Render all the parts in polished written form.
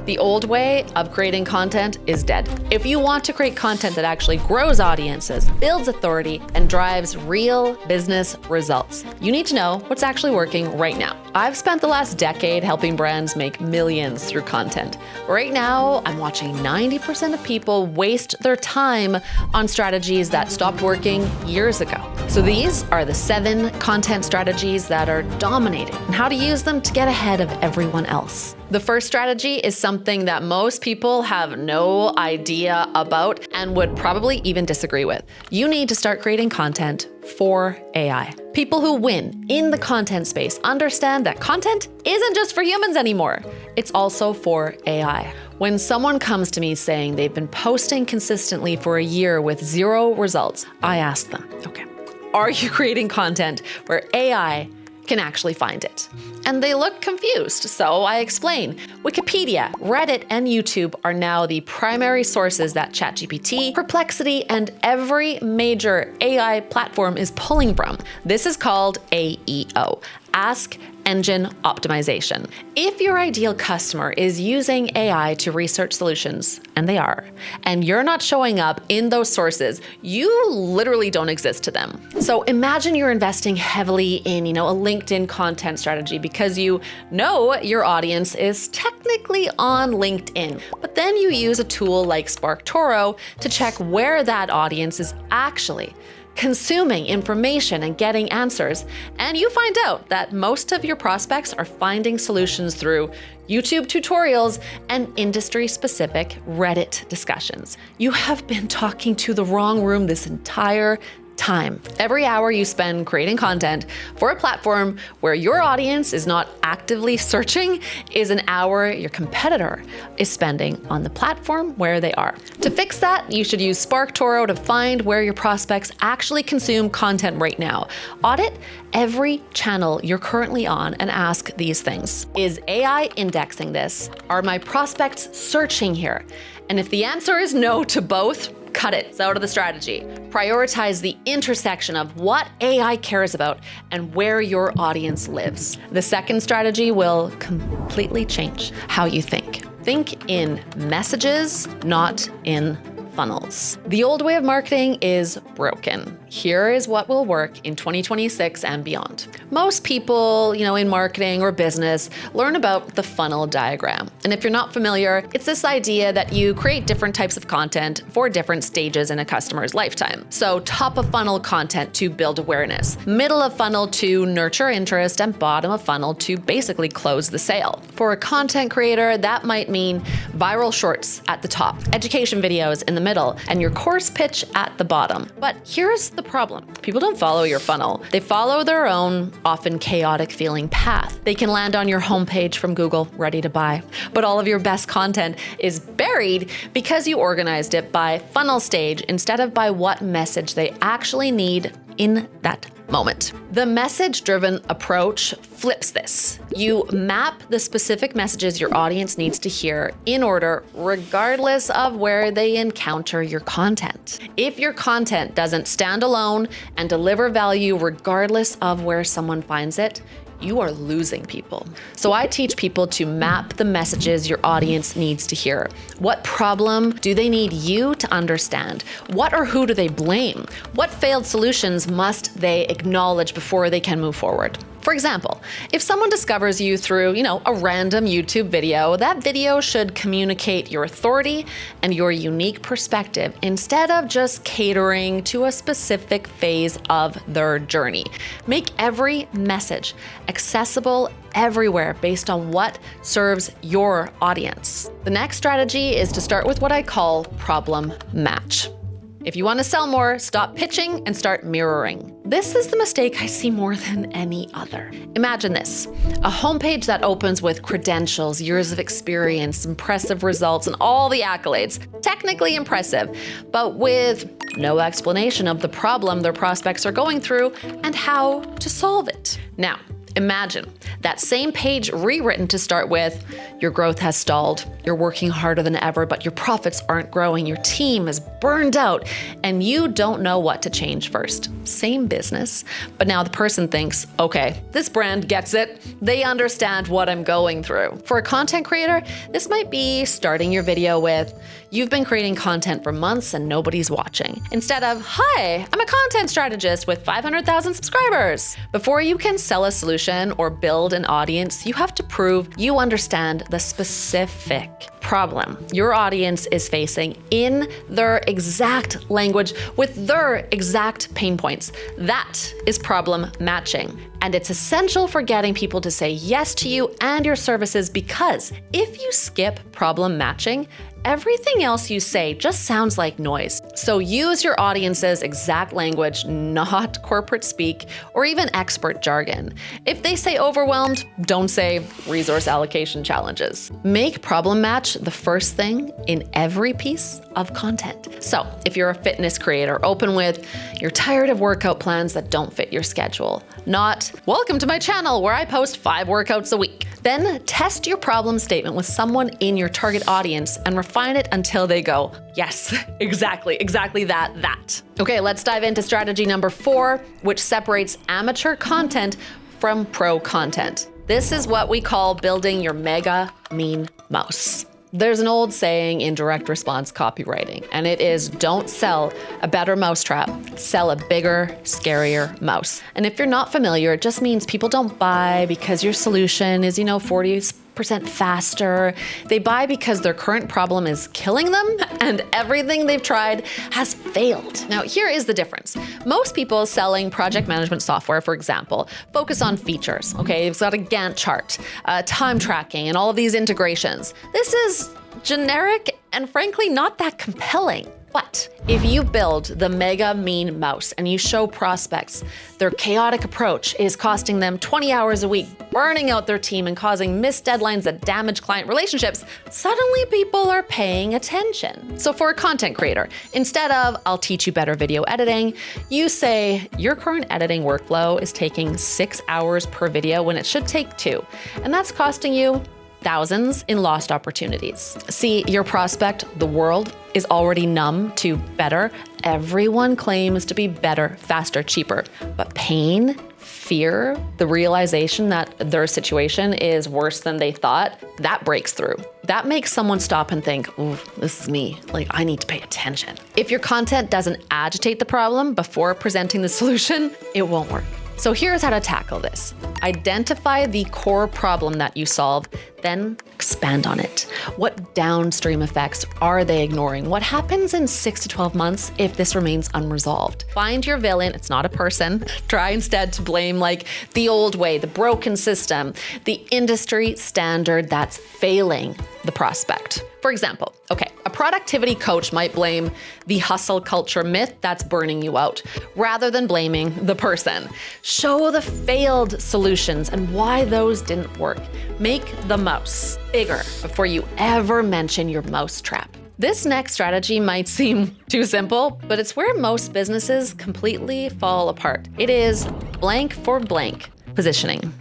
The old way of creating content is dead. If you want to create content that actually grows audiences, builds authority, and drives real business results, you need to know what's actually working right now. I've spent the last decade helping brands make millions through content. Right now, I'm watching 90% of people waste their time on strategies that stopped working years ago. So these are the 7 content strategies that are dominating and how to use them to get ahead of everyone else. The first strategy is something that most people have no idea about and would probably even disagree with. You need to start creating content for AI. People who win in the content space understand that content isn't just for humans anymore. It's also for AI. When someone comes to me saying they've been posting consistently for a year with 0 results, I ask them, okay, are you creating content where AI can actually find it? And they look confused, so I explain. Wikipedia, Reddit, and YouTube are now the primary sources that ChatGPT, Perplexity, and every major AI platform is pulling from. This is called AEO, Ask Engine Optimization. If your ideal customer is using AI to research solutions, and they are, and you're not showing up in those sources, you literally don't exist to them. So imagine you're investing heavily in, a LinkedIn content strategy because you know your audience is technically on LinkedIn, but then you use a tool like SparkToro to check where that audience is actually consuming information and getting answers. And you find out that most of your prospects are finding solutions through YouTube tutorials and industry-specific Reddit discussions. You have been talking to the wrong room this entire time. Every hour you spend creating content for a platform where your audience is not actively searching is an hour your competitor is spending on the platform where they are. To fix that, you should use SparkToro to find where your prospects actually consume content right now. Audit every channel you're currently on and ask these things. Is AI indexing this? Are my prospects searching here? And if the answer is no to both, cut it. It's out of the strategy. Prioritize the intersection of what AI cares about and where your audience lives. The second strategy will completely change how you think. Think in messages, not in funnels. The old way of marketing is broken. Here is what will work in 2026 and beyond. Most people, in marketing or business learn about the funnel diagram. And if you're not familiar, it's this idea that you create different types of content for different stages in a customer's lifetime. So top of funnel content to build awareness, middle of funnel to nurture interest, and bottom of funnel to basically close the sale. For a content creator, that might mean viral shorts at the top, education videos in the middle, and your course pitch at the bottom. But here's the problem. People don't follow your funnel. They follow their own, often chaotic feeling path. They can land on your homepage from Google, ready to buy. But all of your best content is buried because you organized it by funnel stage instead of by what message they actually need in that moment. The message-driven approach flips this. You map the specific messages your audience needs to hear in order, regardless of where they encounter your content. If your content doesn't stand alone and deliver value regardless of where someone finds it, you are losing people. So I teach people to map the messages your audience needs to hear. What problem do they need you to understand? What or who do they blame? What failed solutions must they acknowledge before they can move forward? For example, if someone discovers you through, a random YouTube video, that video should communicate your authority and your unique perspective instead of just catering to a specific phase of their journey. Make every message accessible everywhere based on what serves your audience. The next strategy is to start with what I call problem match. If you want to sell more, stop pitching and start mirroring. This is the mistake I see more than any other. Imagine this, a homepage that opens with credentials, years of experience, impressive results, and all the accolades. Technically impressive, but with no explanation of the problem their prospects are going through and how to solve it. Now, Imagine that same page rewritten to start with, your growth has stalled, you're working harder than ever, but your profits aren't growing, your team is burned out, and you don't know what to change first. Same business, but now the person thinks, okay, this brand gets it. They understand what I'm going through. For a content creator, this might be starting your video with, you've been creating content for months and nobody's watching, instead of, hi, I'm a content strategist with 500,000 subscribers. Before you can sell a solution or build an audience, you have to prove you understand the specific problem your audience is facing in their exact language with their exact pain points. That is problem matching. And it's essential for getting people to say yes to you and your services, because if you skip problem matching, everything else you say just sounds like noise. So use your audience's exact language, not corporate speak or even expert jargon. If they say overwhelmed, don't say resource allocation challenges. Make problem match the first thing in every piece of content. So if you're a fitness creator, open with, you're tired of workout plans that don't fit your schedule, not, welcome to my channel where I post 5 workouts a week. Then test your problem statement with someone in your target audience and refine it until they go, yes, exactly that. Okay, let's dive into strategy number 4, which separates amateur content from pro content. This is what we call building your mega mean mouse. There's an old saying in direct response copywriting, and it is, don't sell a better mousetrap, sell a bigger, scarier mouse. And if you're not familiar, it just means people don't buy because your solution is, 40% faster. They buy because their current problem is killing them and everything they've tried has failed. Now, here is the difference. Most people selling project management software, for example, focus on features, okay? It's got a Gantt chart, time tracking, and all of these integrations. This is generic and frankly not that compelling. But if you build the mega mean mouse and you show prospects their chaotic approach is costing them 20 hours a week, burning out their team and causing missed deadlines that damage client relationships, suddenly people are paying attention. So for a content creator, instead of, I'll teach you better video editing, you say, your current editing workflow is taking 6 hours per video when it should take 2. And that's costing you thousands in lost opportunities. See, your prospect, the world, is already numb to better. Everyone claims to be better, faster, cheaper. But pain, fear, the realization that their situation is worse than they thought, that breaks through. That makes someone stop and think, ooh, this is me. I need to pay attention. If your content doesn't agitate the problem before presenting the solution, it won't work. So here's how to tackle this. Identify the core problem that you solve, then expand on it. What downstream effects are they ignoring? What happens in 6 to 12 months if this remains unresolved? Find your villain. It's not a person. Try instead to blame the old way, the broken system, the industry standard that's failing the prospect. For example, a productivity coach might blame the hustle culture myth that's burning you out, rather than blaming the person. Show the failed solutions and why those didn't work. Make the mouse bigger before you ever mention your mouse trap. This next strategy might seem too simple, but it's where most businesses completely fall apart. It is blank for blank positioning.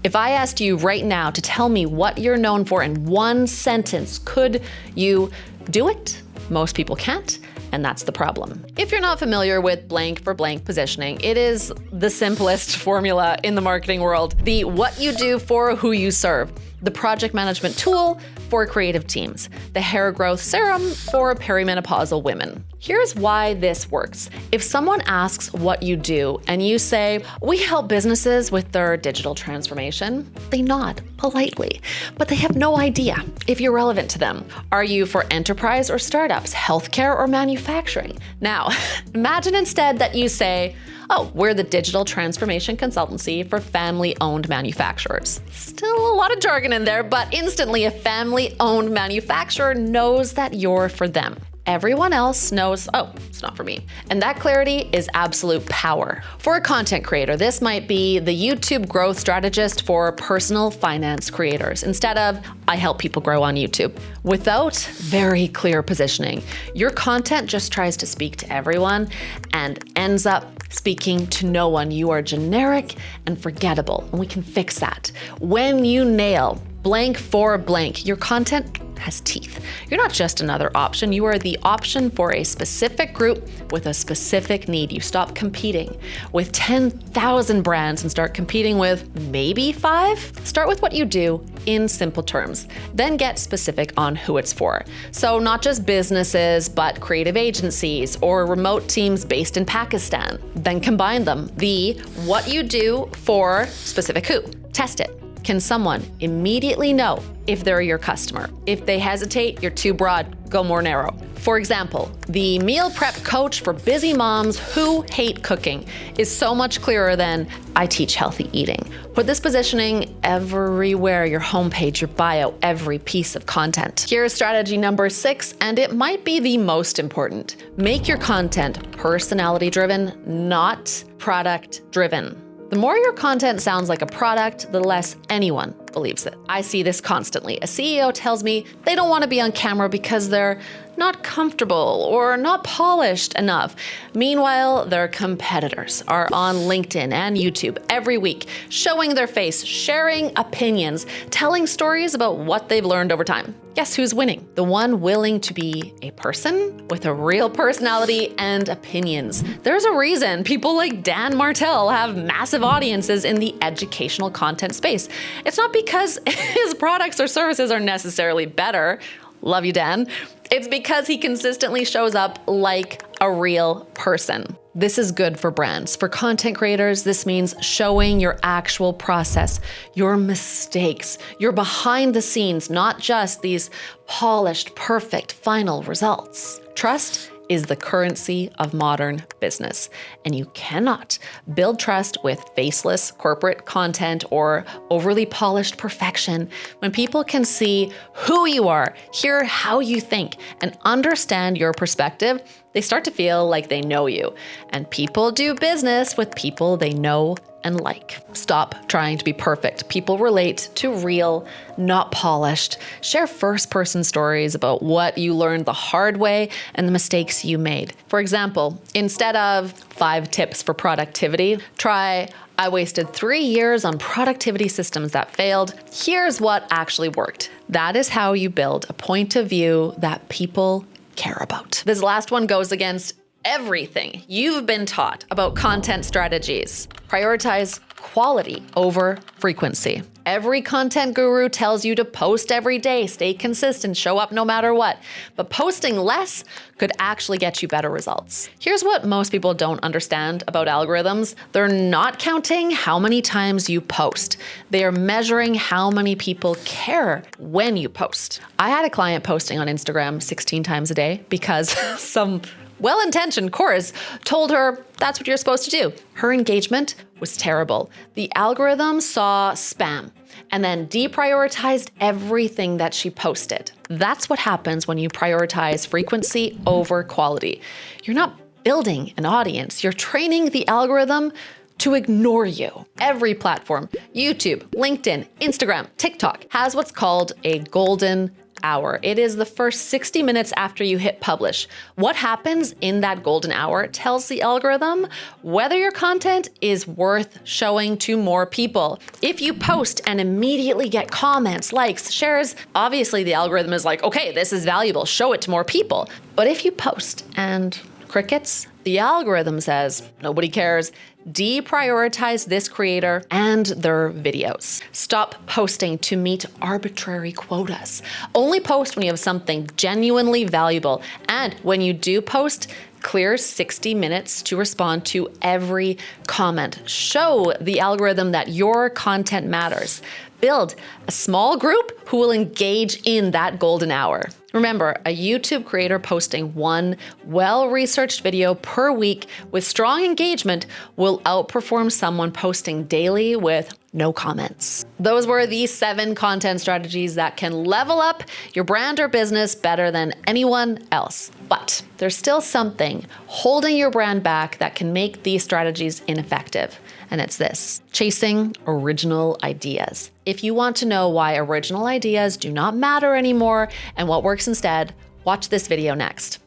If I asked you right now to tell me what you're known for in one sentence, could you do it? Most people can't, and that's the problem. If you're not familiar with blank for blank positioning, it is the simplest formula in the marketing world. The what you do for who you serve. The project management tool for creative teams. The hair growth serum for perimenopausal women. Here's why this works. If someone asks what you do and you say, we help businesses with their digital transformation, they nod politely, but they have no idea if you're relevant to them. Are you for enterprise or startups, healthcare or manufacturing? Now, imagine instead that you say, oh, we're the digital transformation consultancy for family-owned manufacturers. Still a lot of jargon in there, but instantly a family-owned manufacturer knows that you're for them. everyone else knows, oh, it's not for me. And that clarity is absolute power. For a content creator, this might be the YouTube growth strategist for personal finance creators instead of I help people grow on YouTube. Without very clear positioning, your content just tries to speak to everyone and ends up speaking to no one. You are generic and forgettable, and we can fix that. When you nail blank for blank, your content has teeth. You're not just another option. You are the option for a specific group with a specific need. You stop competing with 10,000 brands and start competing with maybe 5. Start with what you do in simple terms, then get specific on who it's for. So not just businesses, but creative agencies or remote teams based in Pakistan. Then combine them. The what you do for specific who. Test it. Can someone immediately know if they're your customer? If they hesitate, you're too broad, go more narrow. For example, the meal prep coach for busy moms who hate cooking is so much clearer than I teach healthy eating. Put this positioning everywhere, your homepage, your bio, every piece of content. Here's strategy number 6, and it might be the most important. Make your content personality driven, not product driven. The more your content sounds like a product, the less anyone believes it. I see this constantly. A CEO tells me they don't want to be on camera because they're not comfortable or not polished enough. Meanwhile, their competitors are on LinkedIn and YouTube every week, showing their face, sharing opinions, telling stories about what they've learned over time. Guess who's winning? The one willing to be a person with a real personality and opinions. There's a reason people like Dan Martell have massive audiences in the educational content space. It's not because his products or services are necessarily better. Love you, Dan. It's because he consistently shows up like a real person. This is good for brands. For content creators, this means showing your actual process, your mistakes, your behind the scenes, not just these polished, perfect final results. Trust is the currency of modern business, and you cannot build trust with faceless corporate content or overly polished perfection. When people can see who you are, hear how you think, and understand your perspective, they start to feel like they know you. And people do business with people they know and like. Stop trying to be perfect. People relate to real, not polished. Share first-person stories about what you learned the hard way and the mistakes you made. For example, instead of 5 tips for productivity, try I wasted 3 years on productivity systems that failed. Here's what actually worked. That is how you build a point of view that people care about. This last one goes against everything you've been taught about content strategies. Prioritize quality over frequency. Every content guru tells you to post every day, stay consistent, show up no matter what. But posting less could actually get you better results. Here's what most people don't understand about algorithms. They're not counting how many times you post. They are measuring how many people care when you post. I had a client posting on Instagram 16 times a day because some well-intentioned chorus told her that's what you're supposed to do. Her engagement was terrible. The algorithm saw spam and then deprioritized everything that she posted. That's what happens when you prioritize frequency over quality. You're not building an audience. You're training the algorithm to ignore you. Every platform, YouTube, LinkedIn, Instagram, TikTok, has what's called a golden hour. It is the first 60 minutes after you hit publish. What happens in that golden hour tells the algorithm whether your content is worth showing to more people. If you post and immediately get comments, likes, shares, obviously the algorithm is like, okay, this is valuable, show it to more people. But if you post and crickets, the algorithm says, nobody cares, deprioritize this creator and their videos. Stop posting to meet arbitrary quotas. Only post when you have something genuinely valuable. And when you do post, clear 60 minutes to respond to every comment. Show the algorithm that your content matters. Build a small group who will engage in that golden hour. Remember, a YouTube creator posting one well-researched video per week with strong engagement will outperform someone posting daily with no comments. Those were the 7 content strategies that can level up your brand or business better than anyone else. But there's still something holding your brand back that can make these strategies ineffective. And it's this: chasing original ideas. If you want to know why original ideas do not matter anymore and what works instead, watch this video next.